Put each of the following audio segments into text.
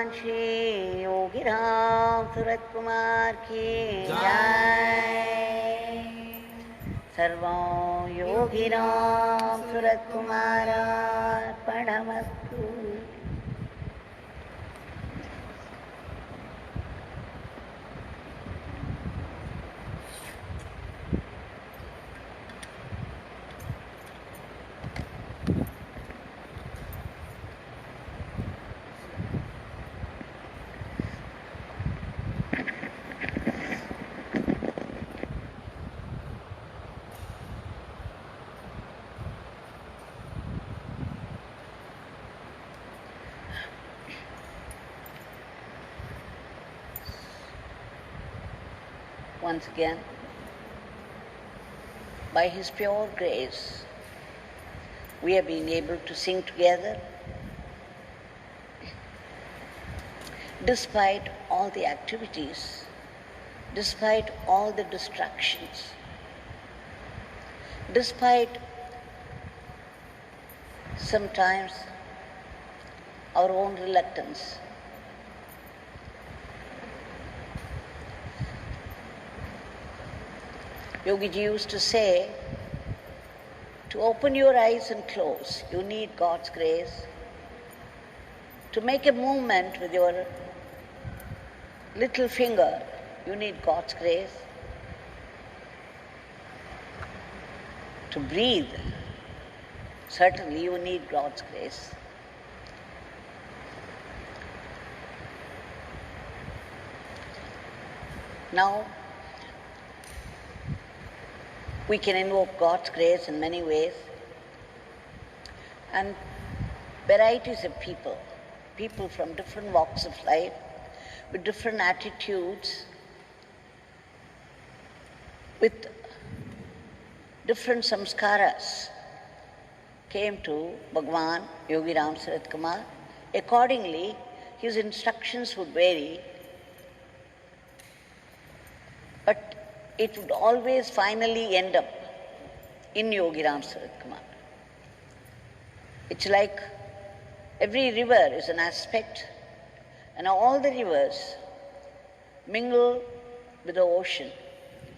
भगवान श्री योगी रामसूरतकुमार की जय। सर्वं योगी रामसूरतकुमारार्पणमस्तु। Once again, by His pure grace, we have been able to sing together despite all the activities, despite all the distractions, despite sometimes our own reluctance. Yogi Ji used to say, to open your eyes and close, you need God's grace. To make a movement with your little finger, you need God's grace. To breathe, certainly you need God's grace. Now, we can invoke God's grace in many ways, and varieties of people from different walks of life, with different attitudes, with different samskaras, came to Bhagwan Yogi Ramsuratkumar. Accordingly, his instructions would vary, but it would always finally end up in Yogi Ramsuratkumar. It's like every river is an aspect, and all the rivers mingle with the ocean.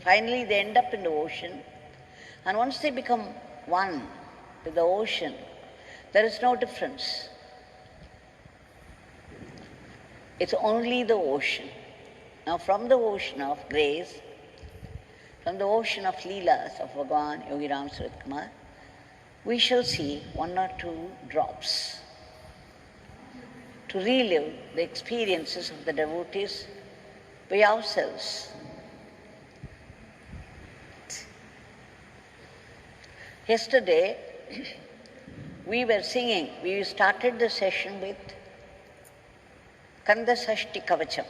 Finally, they end up in the ocean, and once they become one with the ocean, there is no difference. It's only the ocean. Now, from the ocean of grace, from the ocean of Leelas of Bhagwan Yogi Ramsuratkumar, we shall see one or two drops to relive the experiences of the devotees by ourselves. Yesterday, we were singing, we started the session with Kanda Sashti Kavacham.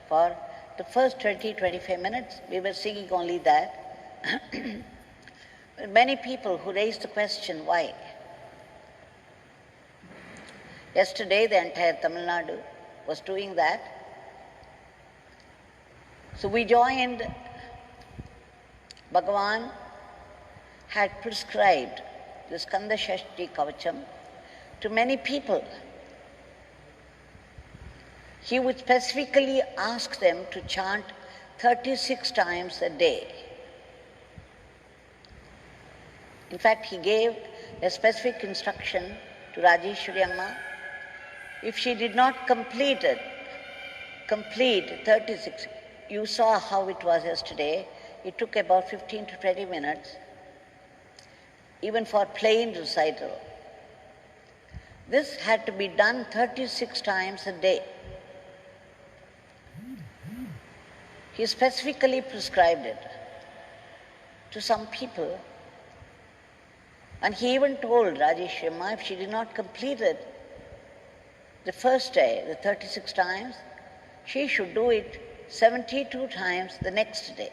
For the first 20-25 minutes, we were singing only that. Many people who raised the question, why? Yesterday, the entire Tamil Nadu was doing that. So we joined. Bhagavan had prescribed this Kanda Shashti Kavacham to many people. He would specifically ask them to chant 36 times a day. In fact, he gave a specific instruction to Rajeshwari Amma. If she did not complete 36, you saw how it was yesterday. It took about 15 to 20 minutes, even for plain recital. This had to be done 36 times a day. He specifically prescribed it to some people, and he even told Rajeshwari Amma if she did not complete it the first day, the 36 times, she should do it 72 times the next day.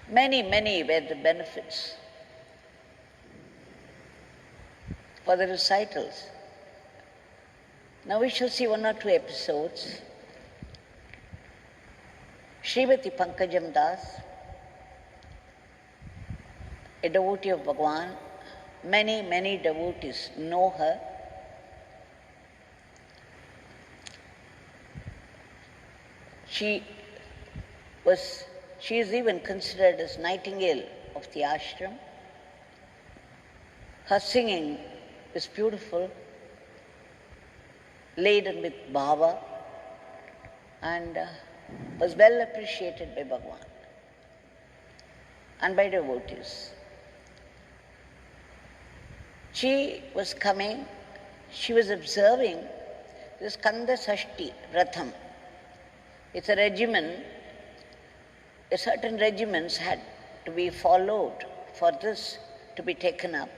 Many, many were the benefits for the recitals. Now we shall see one or two episodes. Srimati Pankajam Das, a devotee of Bhagwan, many, many devotees know her. She is even considered as nightingale of the ashram. Her singing is beautiful, laden with bhava, and was well appreciated by Bhagwan and by devotees. She was coming, she was observing this Skanda Sashti Vratham. It's a regimen, certain regimens had to be followed for this to be taken up.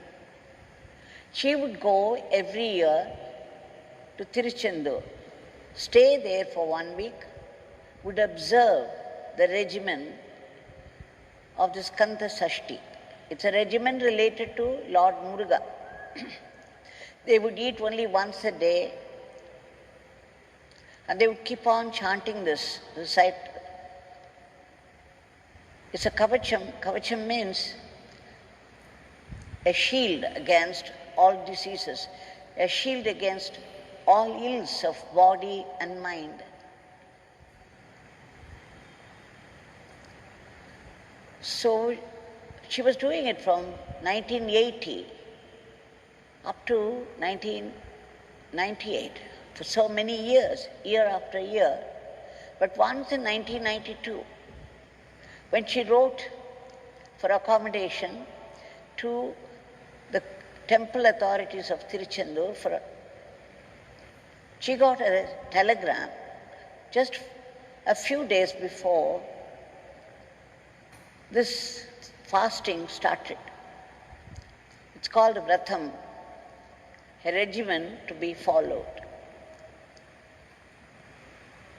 She would go every year to Tiruchendur, stay there for 1 week, would observe the regimen of the Skanda Sashti. It's a regimen related to Lord Muruga. They would eat only once a day, and they would keep on chanting this, recite. It's a kavacham. Kavacham means a shield against all diseases, a shield against all ills of body and mind. So she was doing it from 1980 up to 1998, for so many years, year after year. But once in 1992, when she wrote for accommodation to the temple authorities of Tiruchendur, she got a telegram just a few days before this fasting started. It's called Vratham, a regimen to be followed.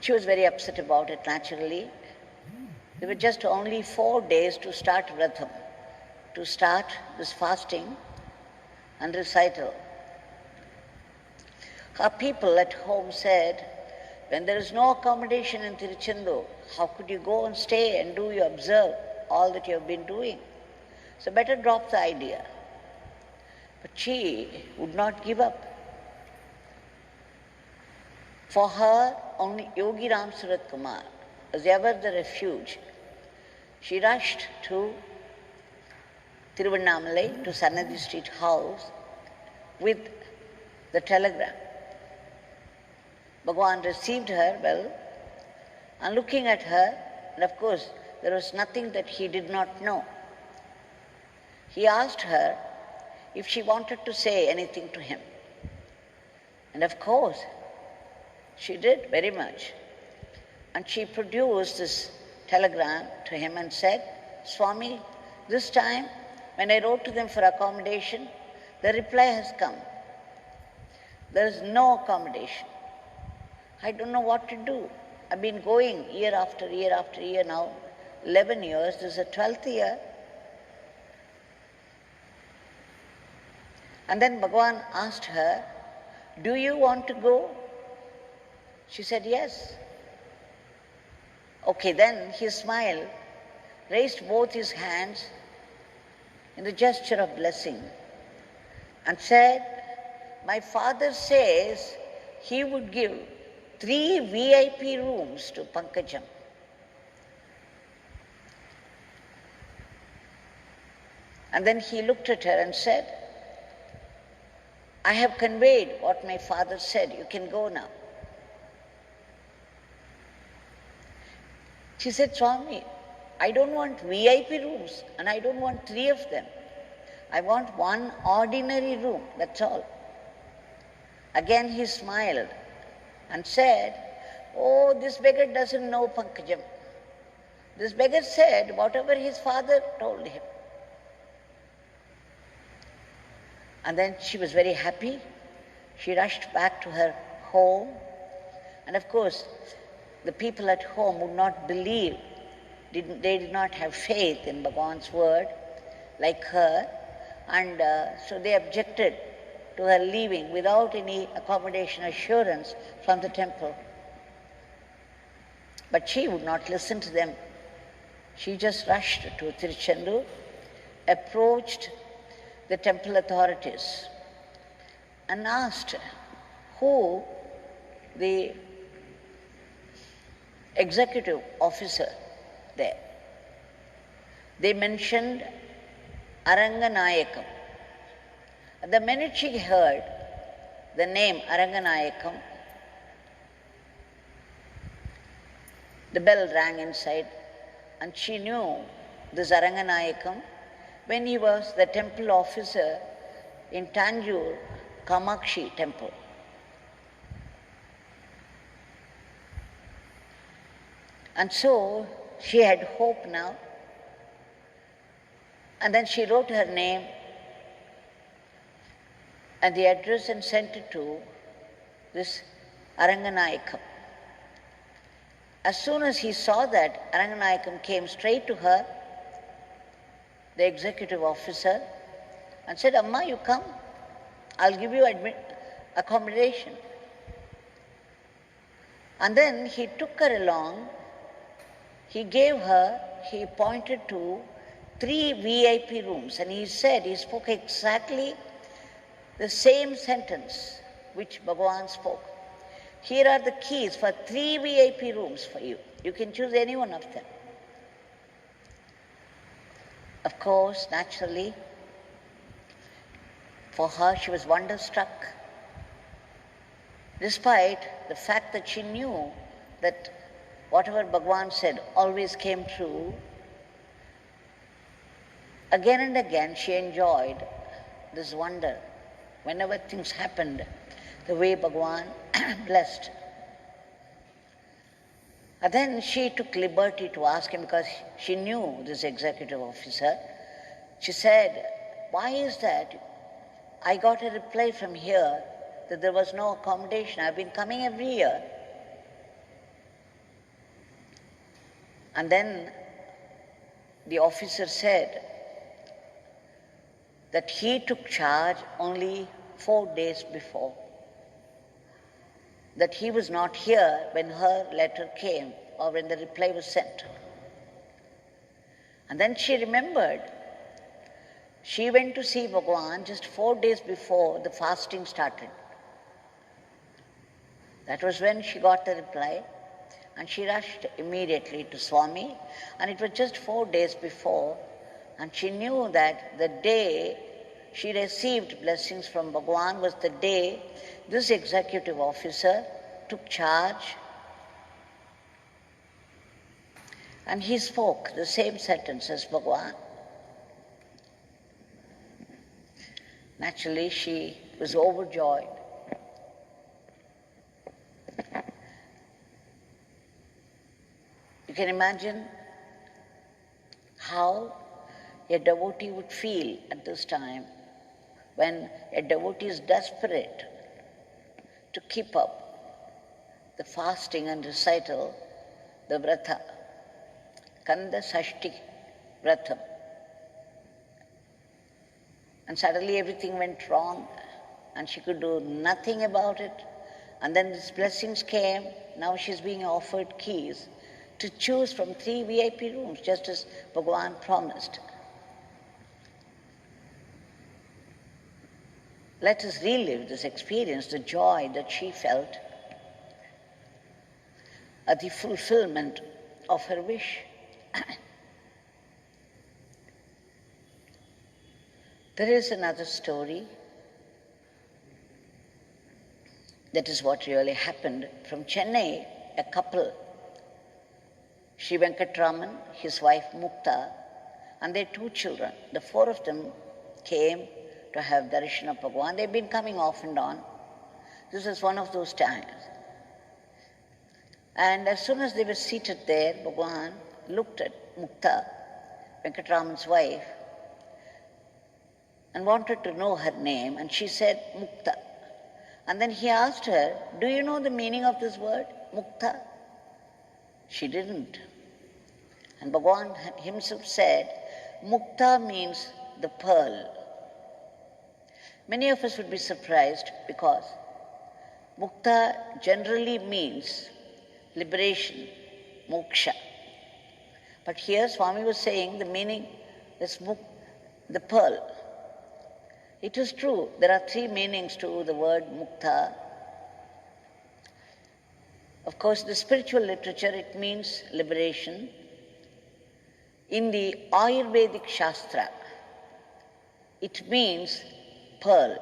She was very upset about it, naturally. There were just only 4 days to start Vratham, to start this fasting and recital. Her people at home said, when there is no accommodation in Tiruchendur, how could you go and stay and observe all that you have been doing? So better drop the idea. But she would not give up. For her, only Yogi Ramsuratkumar was ever the refuge. She rushed to Thiruvanamalai, to Sannadi Street House, with the telegram. Bhagwan received her well, and looking at her, and of course, there was nothing that he did not know. He asked her if she wanted to say anything to him. And of course, she did very much. And she produced this telegram to him and said, Swami, this time when I wrote to them for accommodation, the reply has come. There is no accommodation. I don't know what to do. I've been going year after year after year now, 11 years, this is the 12th year. And then Bhagwan asked her, do you want to go? She said, yes. Okay, then he smiled, raised both his hands in the gesture of blessing and said, my father says he would give 3 VIP rooms to Pankajam. And then he looked at her and said, I have conveyed what my father said, you can go now. She said, Swami, I don't want VIP rooms and I don't want 3 of them. I want 1 ordinary room, that's all. Again he smiled and said, oh, this beggar doesn't know Pankajam. This beggar said whatever his father told him. And then she was very happy. She rushed back to her home. And of course, the people at home would not believe, they did not have faith in Bhagwan's word like her. And so they objected to her leaving without any accommodation assurance from the temple. But she would not listen to them. She just rushed to Tiruchendur, approached the temple authorities and asked who the executive officer there. They mentioned Aranganayakam. The minute she heard the name Aranganayakam, the bell rang inside, and she knew this Aranganayakam when he was the temple officer in Tanjore Kamakshi temple. And so she had hope now. And then she wrote her name and the address and sent it to this Aranganayakam. As soon as he saw that, Aranganayakam came straight to her, the executive officer, and said, "Amma, you come. I'll give you accommodation." And then he took her along. He pointed to 3 VIP rooms, and he spoke exactly the same sentence which Bhagavan spoke. "Here are the keys for 3 VIP rooms for you. You can choose any one of them." Of course, naturally, for her, she was wonderstruck, despite the fact that she knew that whatever Bhagavan said always came true. Again and again, she enjoyed this wonder whenever things happened the way Bhagavan blessed. And then she took liberty to ask him, because she knew this executive officer. She said, "Why is that? I got a reply from here that there was no accommodation. I've been coming every year." And then the officer said that he took charge only 4 days before, that he was not here when her letter came or when the reply was sent. And then she remembered. She went to see Bhagavan just 4 days before the fasting started. That was when she got the reply, and she rushed immediately to Swami, and it was just 4 days before, and she knew that the day she received blessings from Bhagavan was the day this executive officer took charge, and he spoke the same sentence as Bhagavan. Naturally, she was overjoyed. You can imagine how a devotee would feel at this time when a devotee is desperate to keep up the fasting and recital, the vrata, Kanda Sashti Vratam. And suddenly everything went wrong and she could do nothing about it. And then these blessings came. Now she's being offered keys to choose from 3 VIP rooms, just as Bhagavan promised. Let us relive this experience, the joy that she felt at the fulfillment of her wish. There is another story. That is what really happened. From Chennai, a couple, Sri Venkatraman, his wife Mukta, and their 2 children, the 4 of them came to have darshan of Bhagavan. They've been coming off and on. This was one of those times. And as soon as they were seated there, Bhagavan looked at Mukta, Venkatraman's wife, and wanted to know her name, and she said Mukta. And then he asked her, "Do you know the meaning of this word, Mukta?" She didn't. And Bhagavan himself said, Mukta means the pearl. Many of us would be surprised because Mukta generally means liberation, moksha. But here Swami was saying the meaning is the pearl. It is true, there are 3 meanings to the word mukta. Of course, the spiritual literature, it means liberation. In the Ayurvedic Shastra, it means pearl,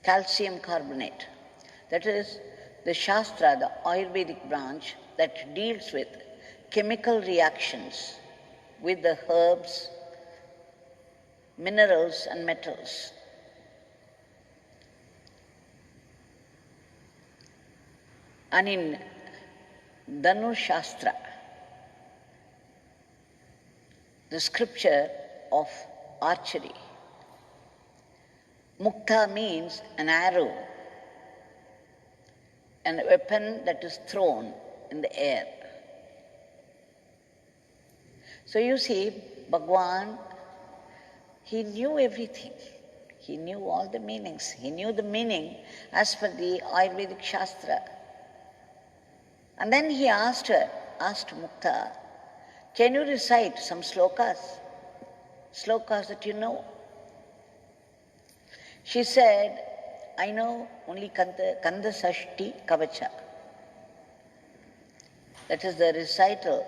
calcium carbonate. That is the Shastra, the Ayurvedic branch that deals with chemical reactions with the herbs, minerals and metals. And in Dhanu Shastra, the scripture of archery, Mukta means an arrow, a weapon that is thrown in the air. So you see, Bhagwan, he knew everything. He knew all the meanings. He knew the meaning as per the Ayurvedic Shastra. And then he asked Mukta, can you recite some slokas that you know? She said, I know only Kanda Sashti Kavacha. That is the recital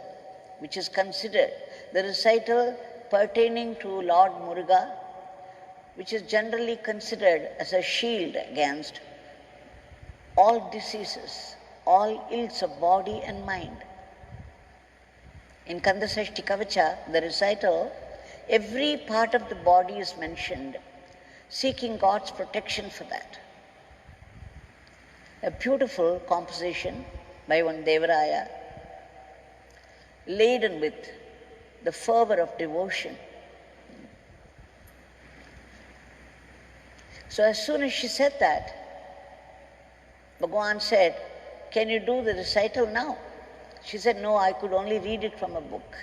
which is considered, the recital pertaining to Lord Muruga, which is generally considered as a shield against all diseases, all ills of body and mind. In Kanda Sashti Kavacha, the recital, every part of the body is mentioned, seeking God's protection for that. A beautiful composition by one Devaraya, laden with the fervor of devotion. So as soon as she said that, Bhagwan said, can you do the recital now? She said, no, I could only read it from a book.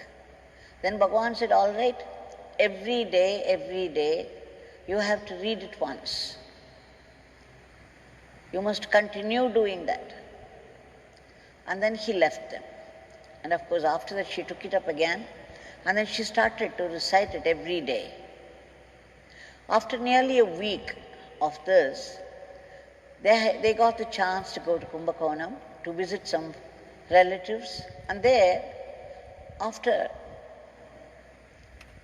Then Bhagwan said, all right, every day, you have to read it once. You must continue doing that. And then he left them. And of course, after that, she took it up again, and then she started to recite it every day. After nearly a week of this, they got the chance to go to Kumbakonam to visit some relatives, and there, after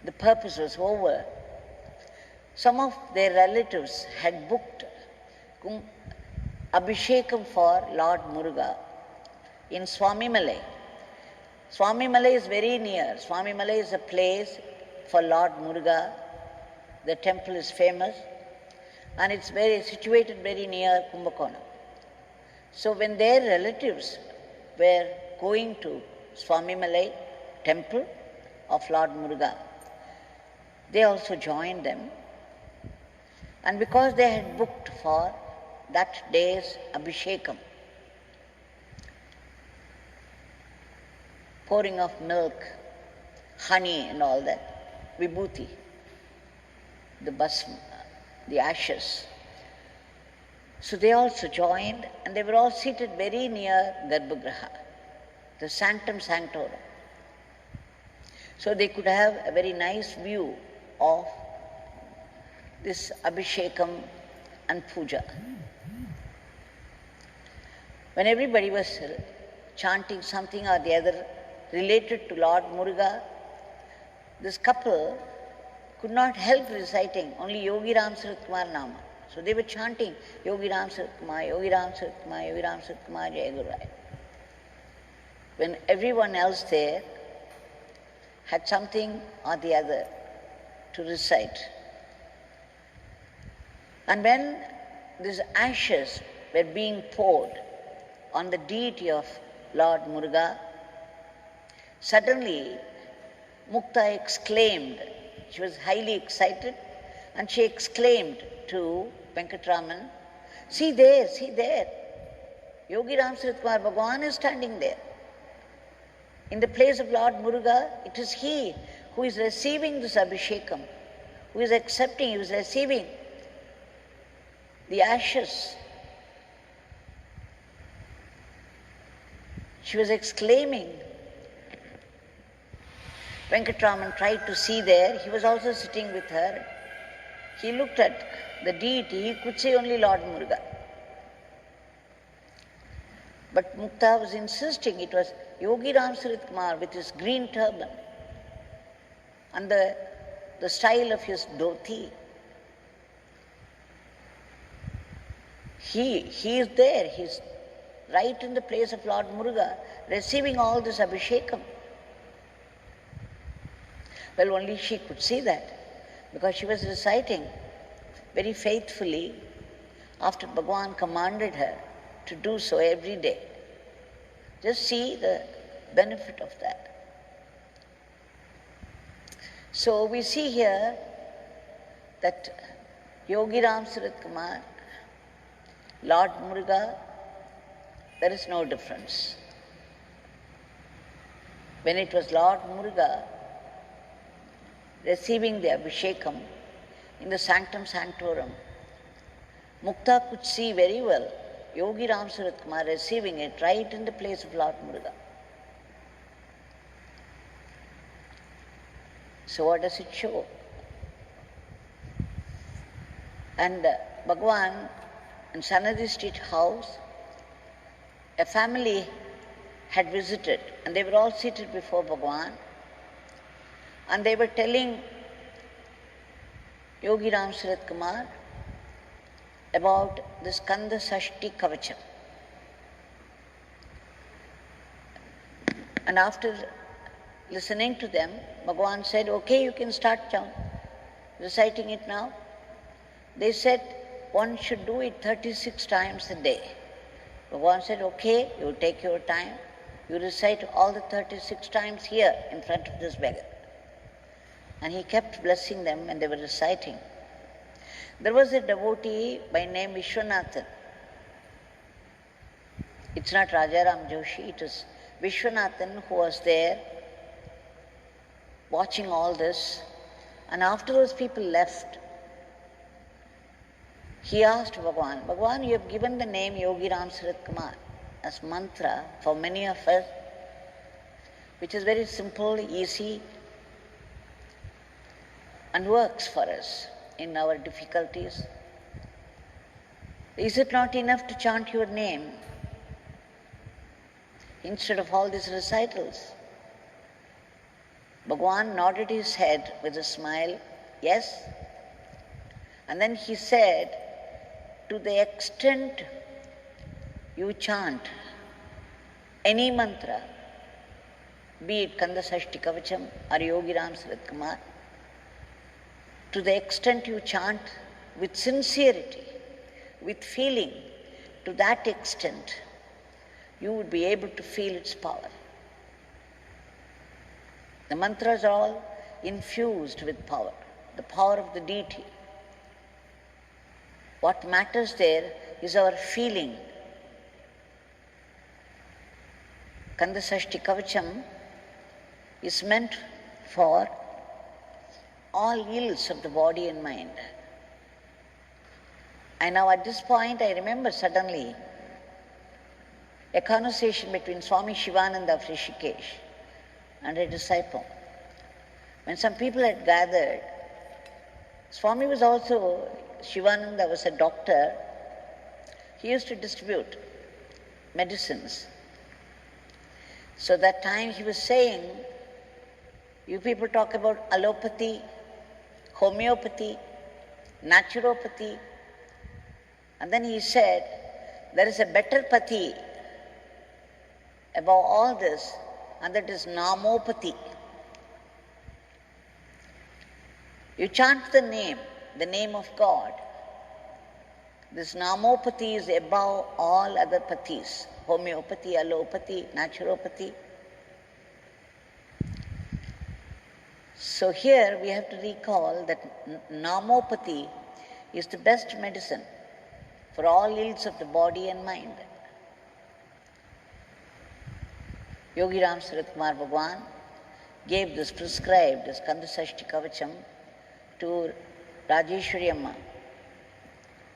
the purpose was over, some of their relatives had booked Abhishekam for Lord Muruga in Swamimalai. Swamimalai is very near. Swamimalai is a place for Lord Muruga. The temple is famous, and it's situated very near Kumbakonam. So when their relatives were going to Swamimalai temple of Lord Muruga, they also joined them. And because they had booked for that day's Abhishekam, pouring of milk, honey and all that, vibhuti, the basma, the ashes. So they also joined, and they were all seated very near Garbhagriha, the sanctum sanctorum. So they could have a very nice view of this Abhishekam and Puja. When everybody was chanting something or the other related to Lord Muruga, this couple could not help reciting only Yogi Ramsuratkumar Nama. So they were chanting Yogi Ramsuratkumar, Yogi Ramsuratkumar, Yogi Ramsuratkumar, Jai Guru Rai. When everyone else there had something or the other to recite. And when these ashes were being poured on the deity of Lord Muruga, suddenly Mukta exclaimed, she was highly excited, and she exclaimed to Venkatraman, see there, Yogi Ramsuratkumar Bhagwan is standing there. In the place of Lord Muruga, it is he who is receiving this Abhishekam, who is accepting, who is receiving the ashes. She was exclaiming. Venkatraman tried to see there. He was also sitting with her. He looked at the deity. He could see only Lord Muruga. But Mukta was insisting it was Yogi Ramsuratkumar with his green turban and the style of his dhoti. He is there, he's right in the place of Lord Muruga, receiving all this abhishekam. Well, only she could see that, because she was reciting very faithfully after Bhagwan commanded her to do so every day. Just see the benefit of that. So we see here that Yogi Ramsuratkumar, Lord Muruga, there is no difference. When it was Lord Muruga receiving the abhishekam in the sanctum sanctorum, Mukta could see very well Yogi Ramsuratkumar receiving it right in the place of Lord Muruga. So what does it show? And Bhagwan in Sanadi Street house, a family had visited and they were all seated before Bhagwan and they were telling Yogi Ramsuratkumar about the Skanda Sashti Kavacham. And after listening to them, Bhagwan said, okay, you can start reciting it now. They said, one should do it 36 times a day. Bhagwan said, okay, you take your time. You recite all the 36 times here in front of this beggar. And he kept blessing them when they were reciting. There was a devotee by name Vishwanathan. It's not Rajaram Joshi, it is Vishwanathan who was there watching all this. And after those people left, he asked Bhagwan, Bhagwan, you have given the name Yogi Ramsuratkumar as mantra for many of us, which is very simple, easy, and works for us in our difficulties. Is it not enough to chant your name instead of all these recitals? Bhagwan nodded his head with a smile, yes. And then he said, to the extent you chant any mantra, be it Kanda Sashti Kavacham or Yogi Ramsuratkumar, to the extent you chant with sincerity, with feeling, to that extent you would be able to feel its power. The mantras are all infused with power, the power of the deity. What matters there is our feeling. Kanda Sashti Kavacham is meant for all ills of the body and mind. And now at this point I remember suddenly a conversation between Swami Shivananda of Rishikesh and a disciple. When some people had gathered, Swami was also, Shivananda was a doctor. He used to distribute medicines. So that time he was saying, you people talk about allopathy, homeopathy, naturopathy. And then he said, there is a better pathy above all this, and that is namopathy. You chant the name of God. This namopathy is above all other pathis, homeopathy, allopathy, naturopathy. So here we have to recall that namopathy is the best medicine for all ills of the body and mind. Yogi Ramsuratkumar Bhagwan gave this prescribed as Kanda Sashti Kavacham to Rajeshwari Amma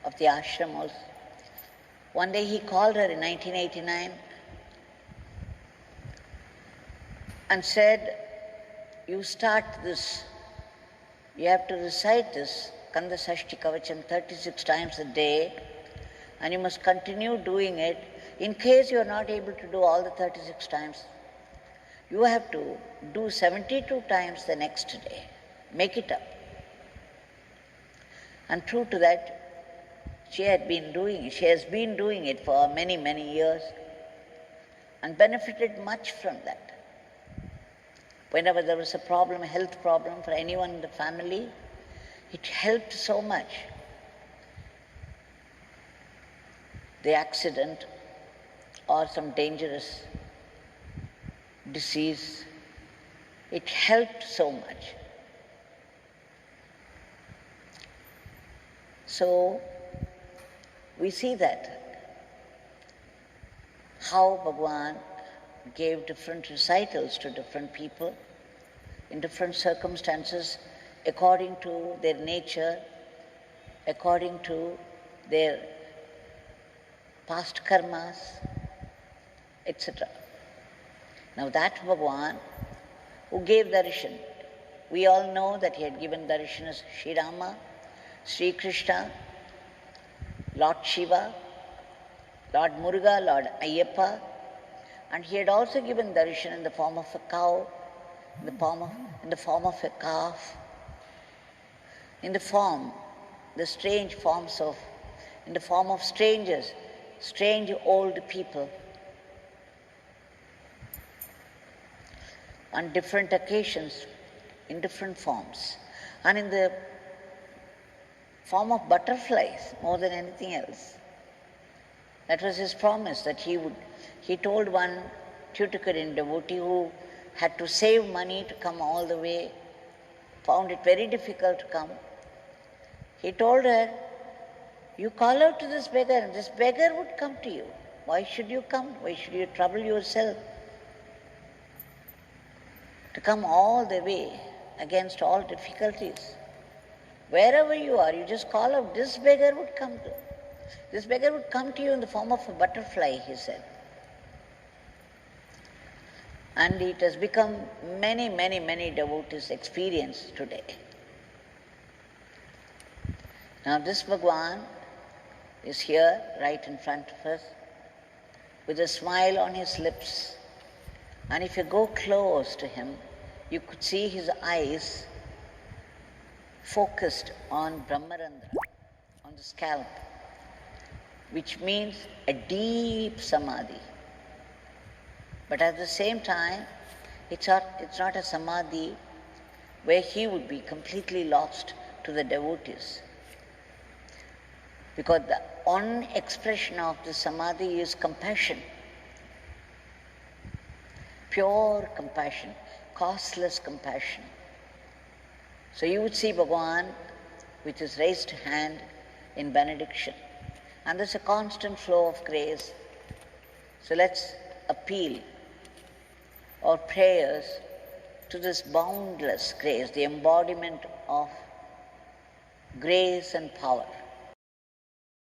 of the ashram also. One day he called her in 1989 and said, you start this, you have to recite this Kanda Sashti Kavacham 36 times a day, and you must continue doing it In case you are not able to do all the 36 times, you have to do 72 times the next day. Make it up. And true to that, she has been doing it for many, many years and benefited much from that. Whenever there was a problem, a health problem for anyone in the family, it helped so much. The accident or some dangerous disease, it helped so much. So, we see that how Bhagwan gave different recitals to different people in different circumstances according to their nature, according to their past karmas, etc. Now that Bhagwan who gave darshan, we all know that he had given darshan as Sri Rama, Sri Krishna, Lord Shiva, Lord Muruga, Lord Ayyappa, and he had also given darshan in the form of a cow, in the form of a calf, in the form of strangers, strange old people, on different occasions, in different forms, and in the form of butterflies more than anything else. That was his promise, that he told one Tuticorin devotee who had to save money to come all the way, found it very difficult to come. He told her, you call out to this beggar and this beggar would come to you. Why should you come? Why should you trouble yourself to come all the way against all difficulties? Wherever you are, you just call out, this beggar would come to. This beggar would come to you in the form of a butterfly, he said. And it has become many, many, many devotees' experience today. Now this Bhagwan is here, right in front of us, with a smile on his lips. And if you go close to him, you could see his eyes focused on Brahmarandra, on the scalp, which means a deep samadhi. But at the same time, it's not a samadhi where he would be completely lost to the devotees. Because the one expression of the samadhi is compassion. Pure compassion, costless compassion. So you would see Bhagwan with his raised hand in benediction. And there's a constant flow of grace. So let's appeal our prayers to this boundless grace, the embodiment of grace and power.